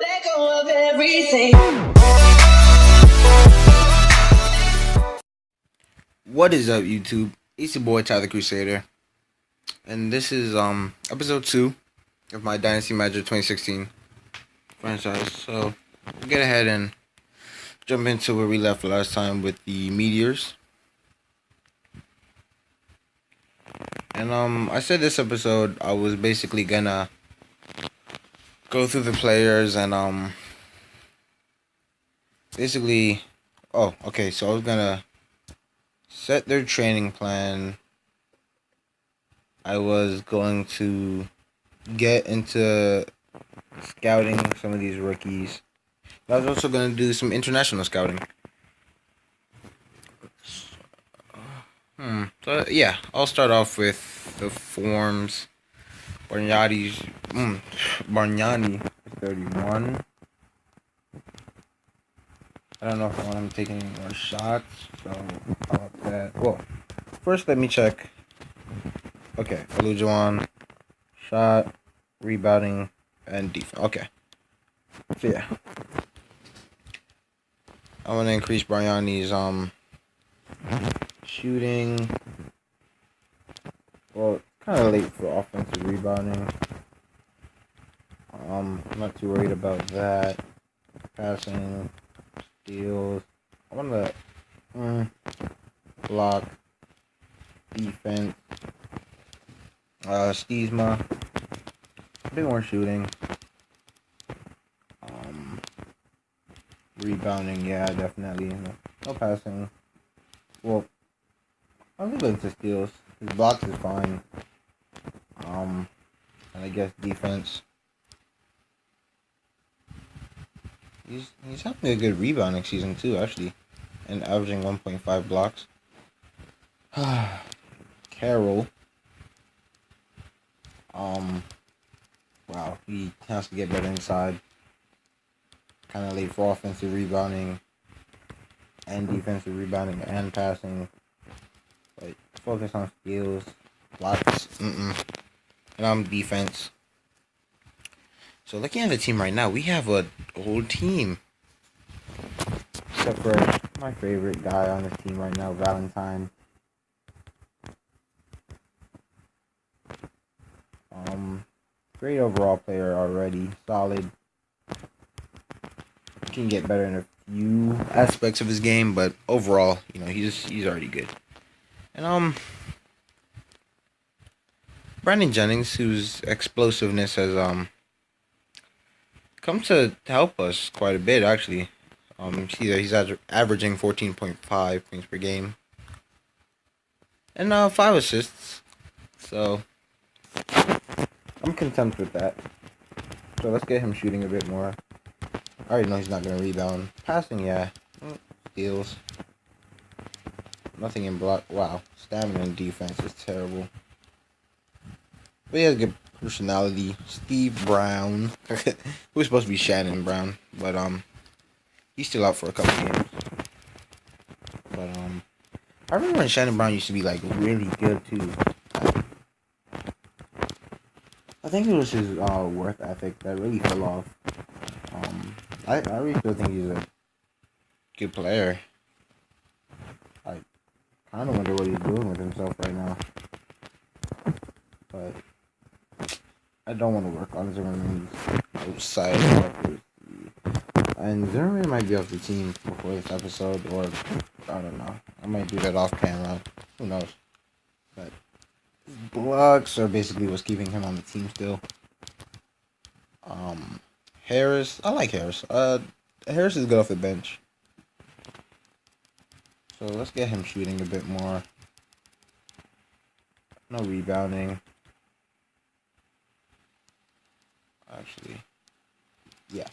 let go of everything. What is up, YouTube? It's your boy Tyler Crusader, and this is episode 2 of my Dynasty Magic 2016 franchise. So we'll get ahead and jump into where we left last time with the meteors. And I said this episode I was basically gonna go through the players and basically, so I was gonna set their training plan. I was going to get into scouting some of these rookies. I was also going to do some international scouting. So yeah, I'll start off with the forms. Bargnani 31. I don't know if I want him taking any more shots, so how about that? Well, first let me check. Okay, Olujuwon, shot, rebounding, and defense. Okay. So yeah. I want to increase Bargnani's shooting. Well, kind of late for offensive rebounding. I'm not too worried about that. Passing, steals. I want to block, defense, Steesma, a bit more shooting. Rebounding, yeah, definitely. No passing. Well, I'm going to steals. His blocks is fine. And I guess defense. He's having a good rebounding season too, actually, and averaging 1.5 blocks. Carroll. Wow, he has to get better inside. Kind of late for offensive rebounding and defensive rebounding and passing. But focus on skills, blocks, and defense. So looking at the team right now, we have a old team. Except for my favorite guy on this team right now, Valentine. Great overall player already, solid. Can get better in a few aspects of his game, but overall, he's already good. And Brandon Jennings, whose explosiveness has come to help us quite a bit, actually. He's averaging 14.5 points per game and 5 assists. So I'm content with that. So let's get him shooting a bit more. I already know he's not going to rebound. Passing, yeah. Steals. Nothing in block. Wow. Stamina and defense is terrible. But he has good personality. Steve Brown. Who's supposed to be Shannon Brown. But, he's still out for a couple games. But, I remember when Shannon Brown used to be, really good, too. I think it was his work ethic that really fell off. I really still think he's a good player. I kind of wonder what he's doing with himself right now. But I don't want to work on Zimmerman's outside. And Zimmerman might be off the team before this episode, or I don't know. I might do that off camera. Who knows? But his blocks are basically what's keeping him on the team still. Harris, I like Harris. Harris is good off the bench. So let's get him shooting a bit more. No rebounding. Actually, yeah.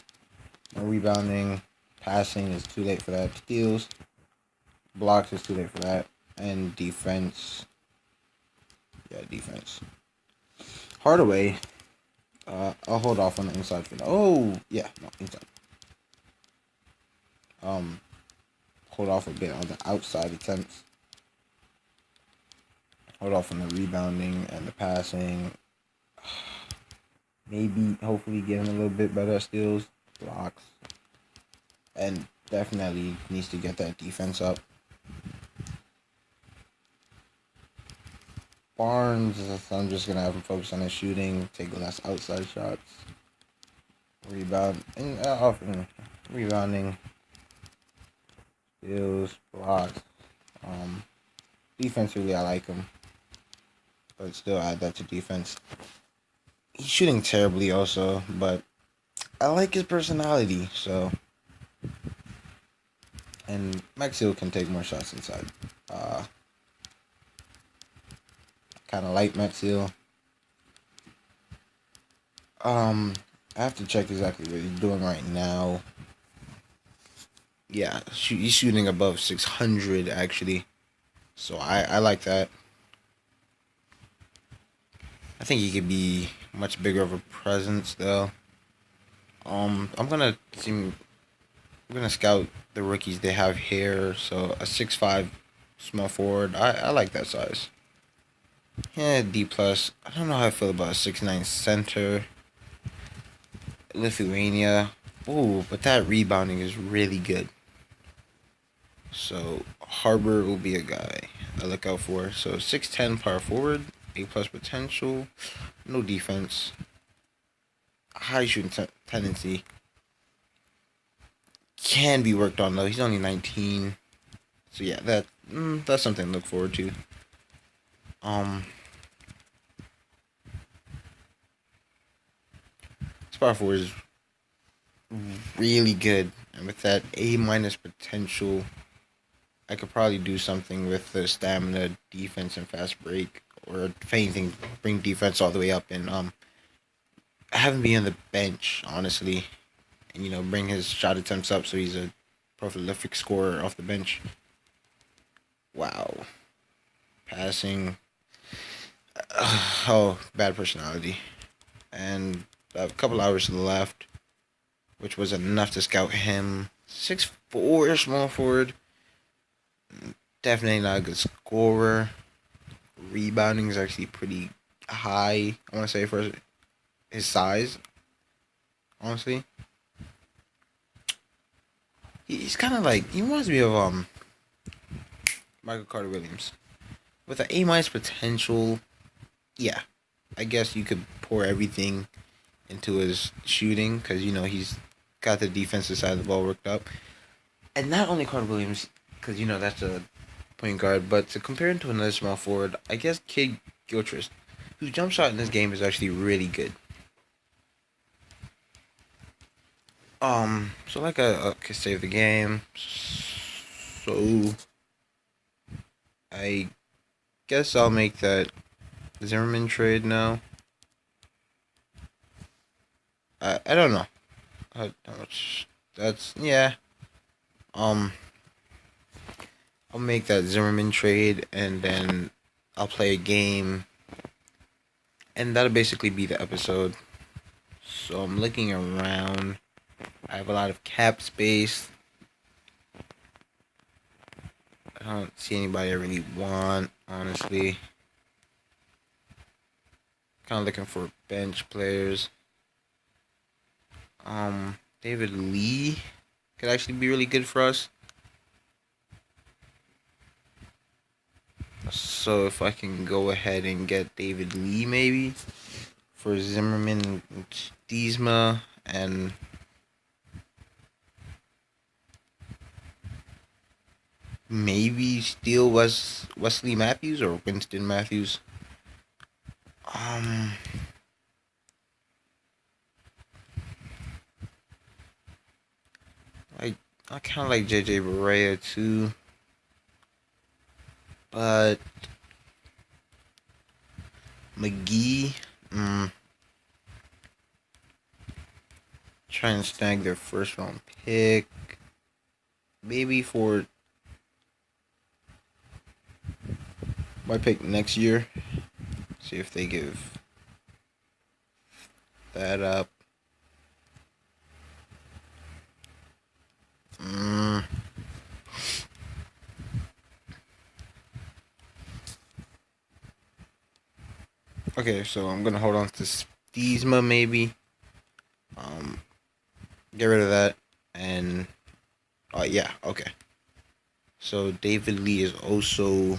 No rebounding. Passing is too late for that. Steals. Blocks is too late for that. And defense. Yeah, defense. Hardaway. I'll hold off on the inside for now. Oh, yeah, no, inside. Hold off a bit on the outside attempts. Hold off on the rebounding and the passing. Maybe, hopefully, get him a little bit better at steals. blocks, and definitely needs to get that defense up. Barnes, I'm just gonna have him focus on his shooting, take less outside shots, rebound, and often rebounding, steals, blocks. Um, Defensively, I like him, but still add that to defense. He's shooting terribly also, but I like his personality. So, and Maxfield can take more shots inside. Uh, kind of like Maxfield. I have to check exactly what he's doing right now. Yeah, he's shooting above 600 actually. So I like that. I think he could be much bigger of a presence though. I'm gonna see. I'm gonna scout the rookies they have here. So a 6'5" small forward. I like that size. Yeah, D plus. I don't know how I feel about a 6'9" center. Lithuania. Ooh, but that rebounding is really good. So Harbor will be a guy I look out for. So 6'10" power forward, A plus potential, no defense, high shooting tendency. Can be worked on though. He's only 19, so yeah, that's something to look forward to. Power forward is really good, and with that A minus potential, I could probably do something with the stamina, defense, and fast break, or if anything, bring defense all the way up and have him be on the bench, honestly, and bring his shot attempts up so he's a prolific scorer off the bench. Wow, passing. Oh, bad personality, and a couple hours to the left, which was enough to scout him. 6'4" small forward. Definitely not a good scorer. Rebounding is actually pretty high, I want to say, for his size. Honestly. He's kind of like, he reminds me of Michael Carter Williams. With an A minus potential, yeah. I guess you could pour everything into his shooting because, he's got the defensive side of the ball worked up. And not only Carter Williams, because, that's a point guard, but to compare him to another small forward, I guess Kid Gilchrist, whose jump shot in this game is actually really good. So like I could save the game. So I guess I'll make that Zimmerman trade now. I don't know how much that's, yeah. I'll make that Zimmerman trade and then I'll play a game, and that'll basically be the episode. So I'm looking around. I have a lot of cap space. I don't see anybody I really want, honestly. Kind of looking for bench players. David Lee could actually be really good for us. So if I can go ahead and get David Lee maybe for Zimmerman and Stiesma and maybe steal Wesley Matthews or Winston Matthews. I kind of like JJ Barea too, but McGee, try and snag their first round pick, maybe for my pick next year. See if they give that up. Okay, so I'm gonna hold on to Stiesma maybe. get rid of that, and yeah, okay. So David Lee is also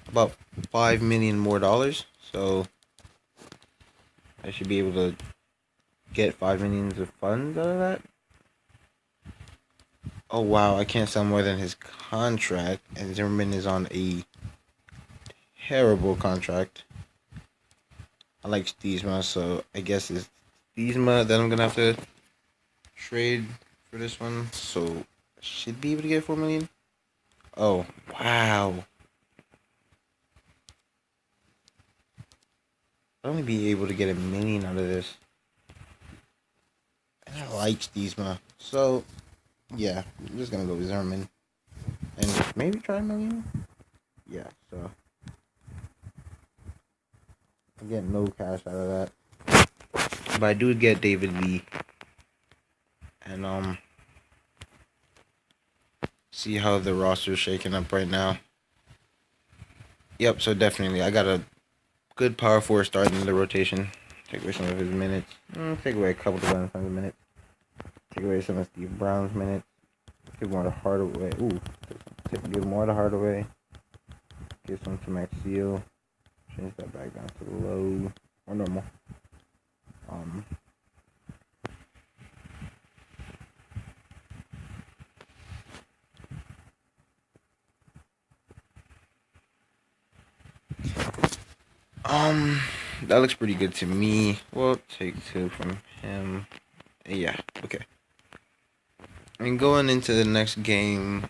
about $5 million more. So I should be able to get $5 million of funds out of that. Oh wow, I can't sell more than his contract, and Zimmerman is on a terrible contract. I like Stiesma, so I guess it's Stiesma that I'm gonna have to trade for this one. So I should be able to get $4 million. Oh wow, I'll only be able to get $1 million out of this. And I like Stiesma, so yeah, I'm just gonna go with Zimmerman and maybe try $1 million. Yeah, so I get no cash out of that, but I do get David Lee, and see how the roster is shaking up right now. Yep, so definitely I got a good power forward starting in the rotation. Take away some of his minutes. Take away a couple of Glenn Sons minutes. Take away some of Steve Brown's minutes. Give more to Hardaway. Give more to Hardaway. Give some to Max Seal. Change that back down to low or normal. That looks pretty good to me. We'll take 2 from him. Yeah, okay. And going into the next game.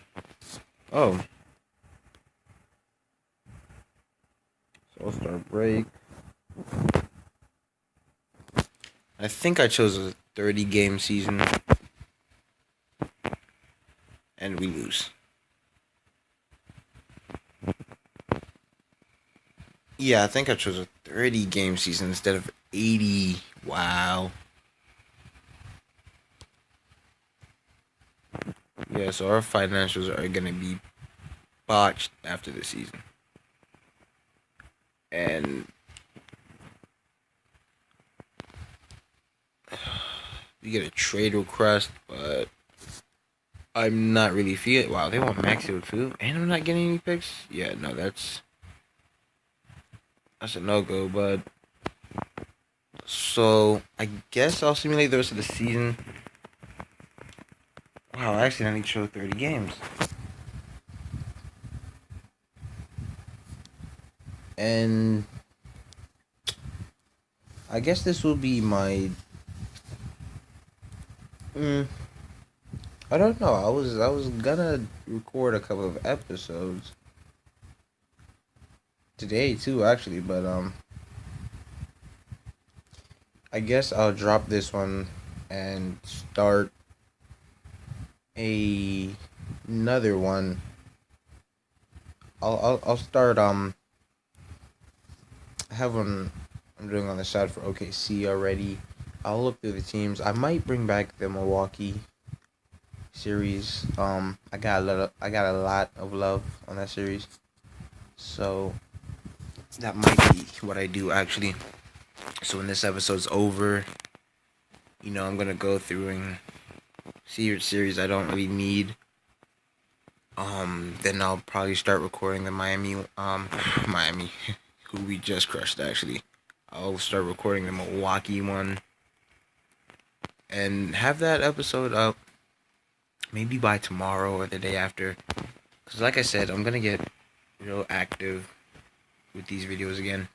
Oh. So All-Star break. I think I chose a 30-game season. And we lose. Yeah, I think I chose a 30-game season instead of 80. Wow. Yeah, so our financials are going to be botched after the season. And we get a trade request, but I'm not really feeling. Wow, they want Maxfield too, and I'm not getting any picks. Yeah, no, that's a no-go. But so I guess I'll simulate the rest of the season. Wow, I accidentally chose 30 games. And I guess this will be my. I don't know. I was gonna record a couple of episodes today too, actually, but I guess I'll drop this one and start another one. I'll start I have one I'm doing on the side for OKC already. I'll look through the teams. I might bring back the Milwaukee series. I got a lot of love on that series. So that might be what I do actually. So when this episode's over, I'm gonna go through and see series I don't really need. Then I'll probably start recording the Miami, who we just crushed actually. I'll start recording the Milwaukee one, and have that episode up maybe by tomorrow or the day after. Cause like I said, I'm gonna get real active with these videos again.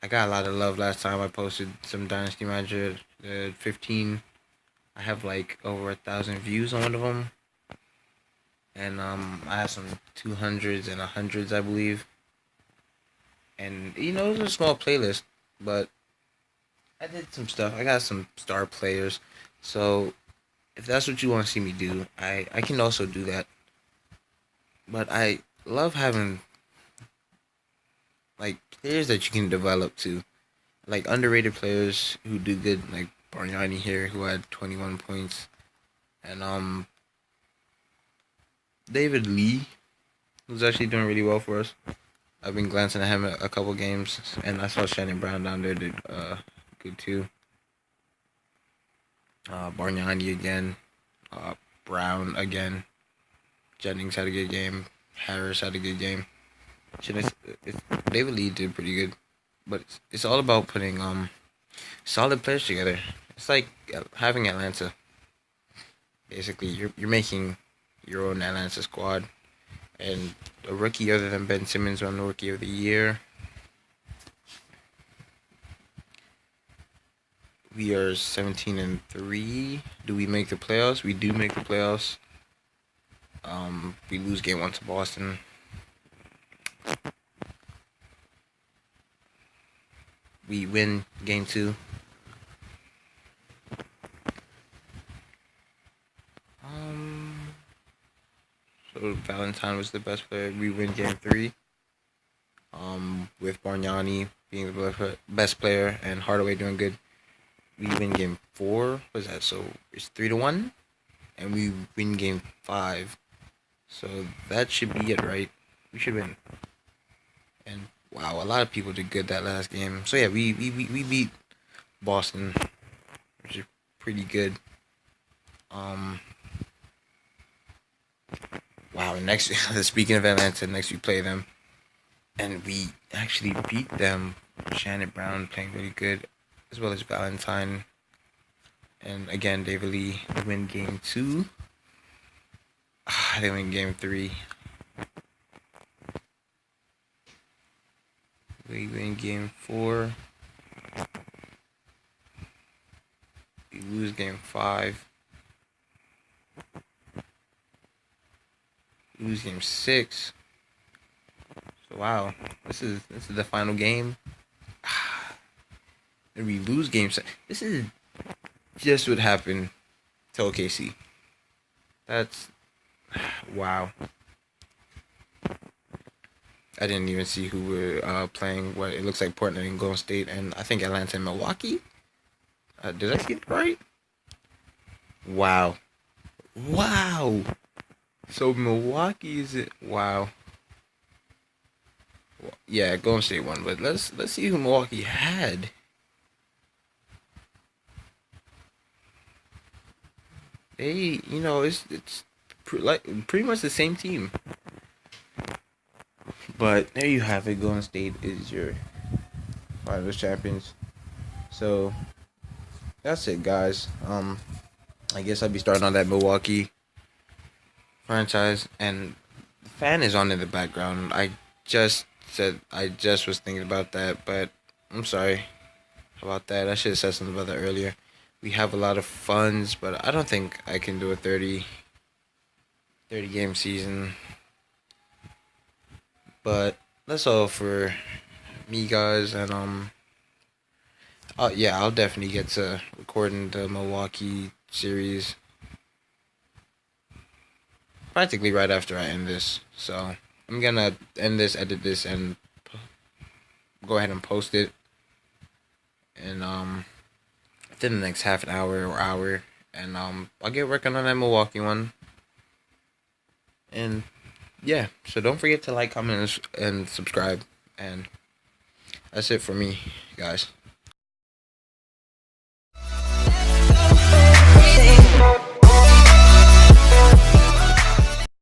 I got a lot of love last time I posted some Dynasty Manager 15. I have like over 1,000 views on one of them. And I have some 200s and 100s, I believe. And it was a small playlist, but I did some stuff. I got some star players. So if that's what you want to see me do, I can also do that. But I love having like players that you can develop to, like underrated players who do good, like Bargnani here, who had 21 points, and David Lee, who's actually doing really well for us. I've been glancing at him a couple games, and I saw Shannon Brown down there did good too. Bargnani again, Brown again. Jennings had a good game. Harris had a good game. David Lee did pretty good, but it's all about putting solid players together. It's like having Atlanta. Basically, you're making your own Atlanta squad, and a rookie other than Ben Simmons won the Rookie of the Year. We are 17-3. Do we make the playoffs? We do make the playoffs. We lose game 1 to Boston. We win game 2. So Valentine was the best player. We win game 3. With Bargnani being the best player and Hardaway doing good. We win game 4. What is that? So it's 3-1, and we win game 5. So that should be it, right? We should win. And wow, a lot of people did good that last game. So yeah, we beat Boston, which is pretty good. Wow. Next, speaking of Atlanta, next we play them, and we actually beat them. Shannon Brown playing really good, as well as Valentine. And again, David Lee. They win game 2. They win game 3. We win game 4. We lose game 5. We lose game 6. So wow, this is the final game. And we lose game 6. This is just what happened to OKC. That's wow. I didn't even see who were playing. What it looks like Portland and Golden State, and I think Atlanta and Milwaukee. Did I see it right? Wow. So Milwaukee is it? Wow. Yeah, Golden State won, but let's see who Milwaukee had. They, it's pretty much the same team. But there you have it. Golden State is your finals champions. So that's it, guys. I guess I'll be starting on that Milwaukee franchise, and the fan is on in the background. I just was thinking about that, but I'm sorry about that. I should have said something about that earlier. We have a lot of funds, but I don't think I can do a 30 game season. But that's all for me, guys, and I'll definitely get to recording the Milwaukee series practically right after I end this. So I'm gonna end this, edit this, and go ahead and post it. And within the next half an hour or hour, and I'll get working on that Milwaukee one. And yeah, so don't forget to like, comment, and subscribe. And that's it for me, guys.